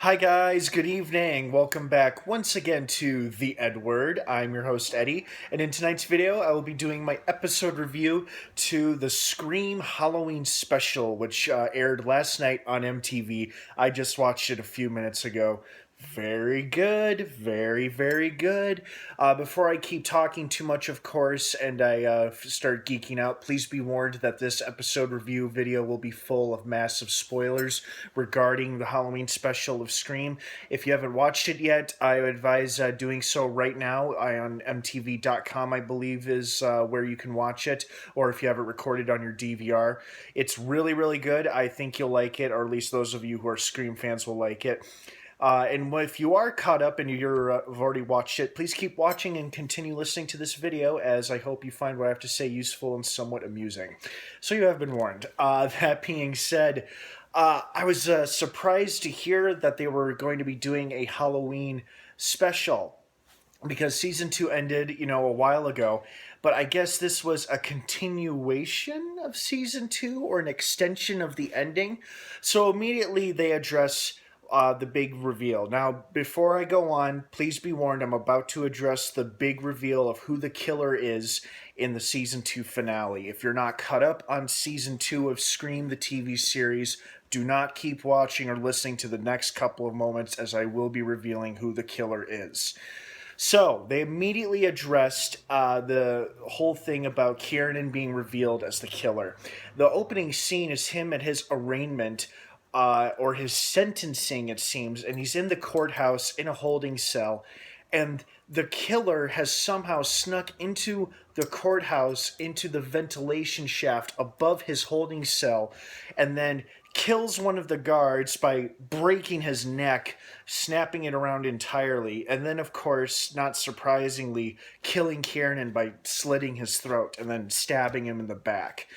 Hi guys, good evening. Welcome back once again to the EdWord. I'm your host Eddie, and in tonight's video I will be doing my episode review to the Scream Halloween special, which aired last night on MTV. I just watched it a few minutes ago. Very good, very good. Before I keep talking too much, of course, and I start geeking out, please be warned that this episode review video will be full of massive spoilers regarding the Halloween special of Scream. If you haven't watched it yet, I advise doing so right now. On MTV.com, I believe, is where you can watch it, or if you have it recorded on your DVR. It's really good. I think you'll like it, or at least those of you who are Scream fans will like it. And if you are caught up and have already watched it, please keep watching and continue listening to this video, as I hope you find what I have to say useful and somewhat amusing. So you have been warned. That being said, I was surprised to hear that they were going to be doing a Halloween special, because season 2 ended, a while ago. But I guess this was a continuation of season 2 or an extension of the ending. So immediately they address the big reveal. Now, before I go on, please be warned, I'm about to address the big reveal of who the killer is in the season 2 finale. If you're not caught up on season 2 of Scream, the TV series, do not keep watching or listening to the next couple of moments, as I will be revealing who the killer is. So, they immediately addressed the whole thing about Kiernan being revealed as the killer. The opening scene is him at his arraignment, or his sentencing, it seems, and he's in the courthouse in a holding cell, and the killer has somehow snuck into the courthouse, into the ventilation shaft above his holding cell, and then kills one of the guards by breaking his neck, snapping it around entirely, and then, of course, not surprisingly, killing Kiernan by slitting his throat and then stabbing him in the back.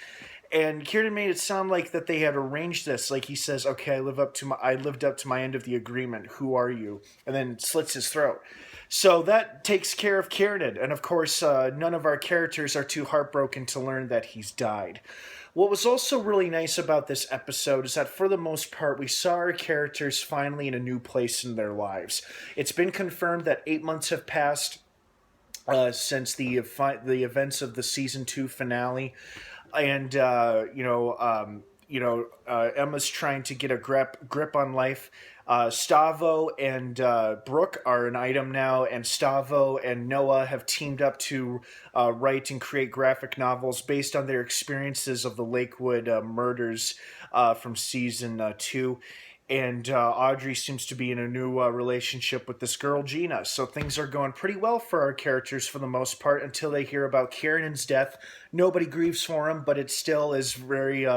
And Kiernan made it sound like that they had arranged this. Like, he says, "Okay, I lived up to my end of the agreement. Who are you?" And then slits his throat. So that takes care of Kiernan. And of course, none of our characters are too heartbroken to learn that he's died. What was also really nice about this episode is that for the most part, we saw our characters finally in a new place in their lives. It's been confirmed that 8 months have passed since the events of the season 2 finale. And Emma's trying to get a grip on life. Stavo and Brooke are an item now, and Stavo and Noah have teamed up to write and create graphic novels based on their experiences of the Lakewood murders from season 2. And Audrey seems to be in a new relationship with this girl, Gina. So things are going pretty well for our characters for the most part until they hear about Kiernan's death. Nobody grieves for him, but it still is very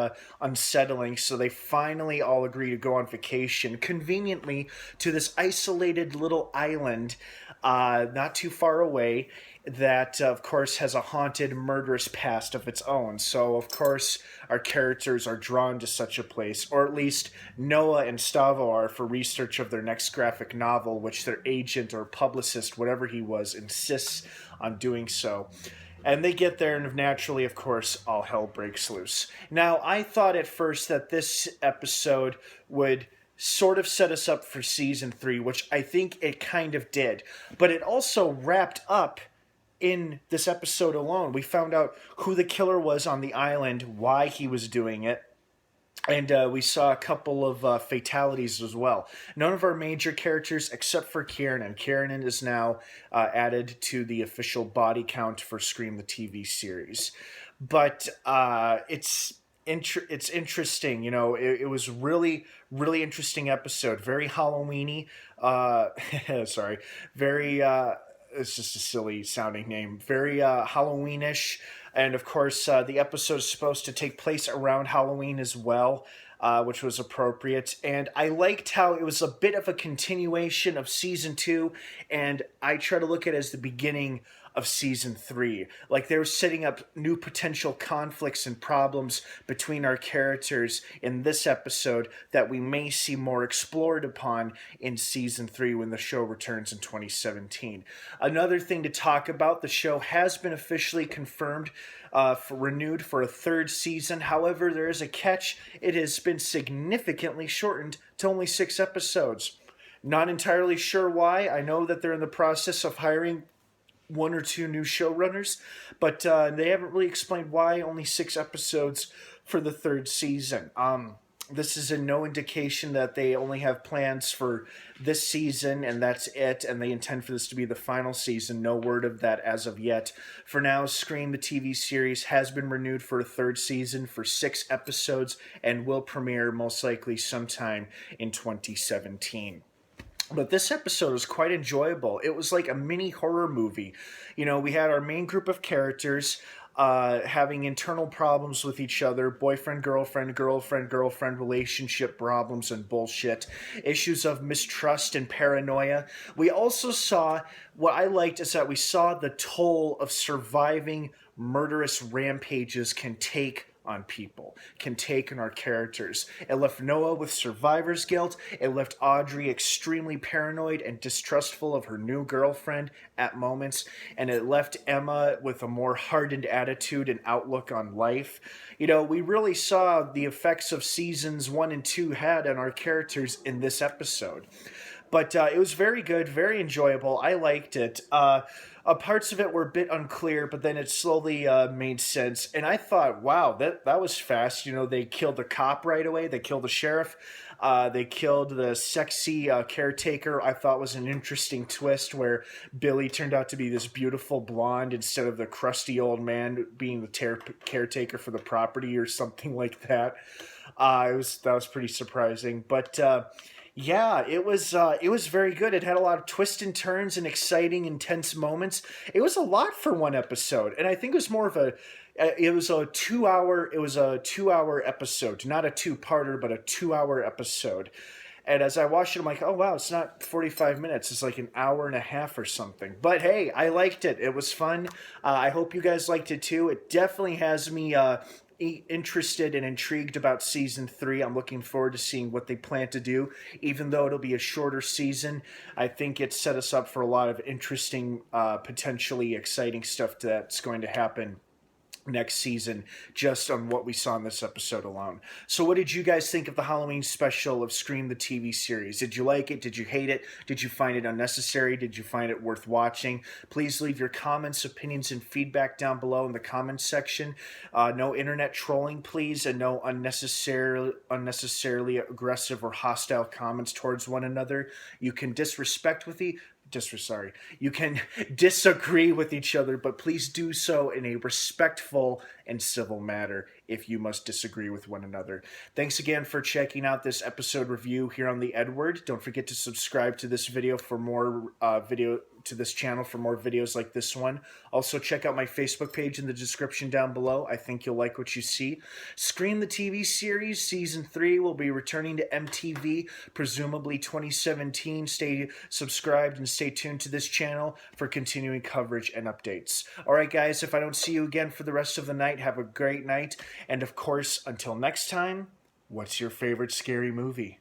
unsettling. So they finally all agree to go on vacation, conveniently, to this isolated little island not too far away, that, of course, has a haunted, murderous past of its own. So, of course, our characters are drawn to such a place, or at least Noah and Stavo are, for research of their next graphic novel, which their agent or publicist, whatever he was, insists on doing so. And they get there, and naturally, of course, all hell breaks loose. Now, I thought at first that this episode would sort of set us up for season 3, which I think it kind of did. But it also wrapped up in this episode alone. We found out who the killer was on the island, why he was doing it, and we saw a couple of fatalities as well. None of our major characters, except for Kiernan. Kiernan is now added to the official body count for Scream, the TV series. But it's interesting, it was really interesting episode, very Halloween-y, sorry, very, it's just a silly sounding name, very Halloweenish, and of course the episode is supposed to take place around Halloween as well, which was appropriate, and I liked how it was a bit of a continuation of season 2, and I try to look at it as the beginning of season 3. Like, they were setting up new potential conflicts and problems between our characters in this episode that we may see more explored upon in season 3 when the show returns in 2017. Another thing to talk about, the show has been officially confirmed renewed for a 3rd season. However, there is a catch. It has been significantly shortened to only 6 episodes. Not entirely sure why. I know that they're in the process of hiring one or two new showrunners, but they haven't really explained why. Only 6 episodes for the third season. This is in no indication that they only have plans for this season and that's it, and they intend for this to be the final season. No word of that as of yet. For now, Scream, the TV series, has been renewed for a third season for 6 episodes and will premiere most likely sometime in 2017. But this episode was quite enjoyable. It was like a mini horror movie. You know, we had our main group of characters having internal problems with each other, boyfriend, girlfriend relationship problems and bullshit, issues of mistrust and paranoia. We also saw, what I liked is that we saw the toll of surviving murderous rampages can take on people, can take on our characters. It left Noah with survivor's guilt. It left Audrey extremely paranoid and distrustful of her new girlfriend at moments. And it left Emma with a more hardened attitude and outlook on life. You know, we really saw the effects of seasons 1 and 2 had on our characters in this episode. But it was very good, very enjoyable. I liked it. Parts of it were a bit unclear, but then it slowly made sense. And I thought, wow, that was fast. You know, they killed the cop right away. They killed the sheriff. They killed the sexy caretaker. I thought was an interesting twist where Billy turned out to be this beautiful blonde instead of the crusty old man being the caretaker for the property or something like that. That was pretty surprising, but. Yeah, it was very good. It had a lot of twists and turns and exciting, intense moments. It was a lot for one episode, and I think it was more of a it was a 2 hour episode, not a two-parter, but a 2 hour episode. And as I watched it, I'm like, oh wow, it's not 45 minutes. It's like an hour and a half or something. But hey, I liked it. It was fun. I hope you guys liked it too. It definitely has me interested and intrigued about season 3. I'm looking forward to seeing what they plan to do. Even though it'll be a shorter season, I think it set us up for a lot of interesting, potentially exciting stuff that's going to happen next season, just on what we saw in this episode alone. So what did you guys think of the Halloween special of Scream, the TV series? Did you like it? Did you hate it? Did you find it unnecessary? Did you find it worth watching? Please leave your comments, opinions, and feedback down below in the comments section. No internet trolling, please, and no unnecessarily aggressive or hostile comments towards one another. You can you can disagree with each other, but please do so in a respectful and civil manner if you must disagree with one another. Thanks again for checking out this episode review here on the EdWord. Don't forget to subscribe to this video for more to this channel for more videos like this one. Also, check out my Facebook page in the description down below. I think you'll like what you see. Scream, the TV series, Season 3 will be returning to MTV, presumably 2017. Stay subscribed and stay tuned to this channel for continuing coverage and updates. Alright guys, if I don't see you again for the rest of the night, have a great night. And of course, until next time, what's your favorite scary movie?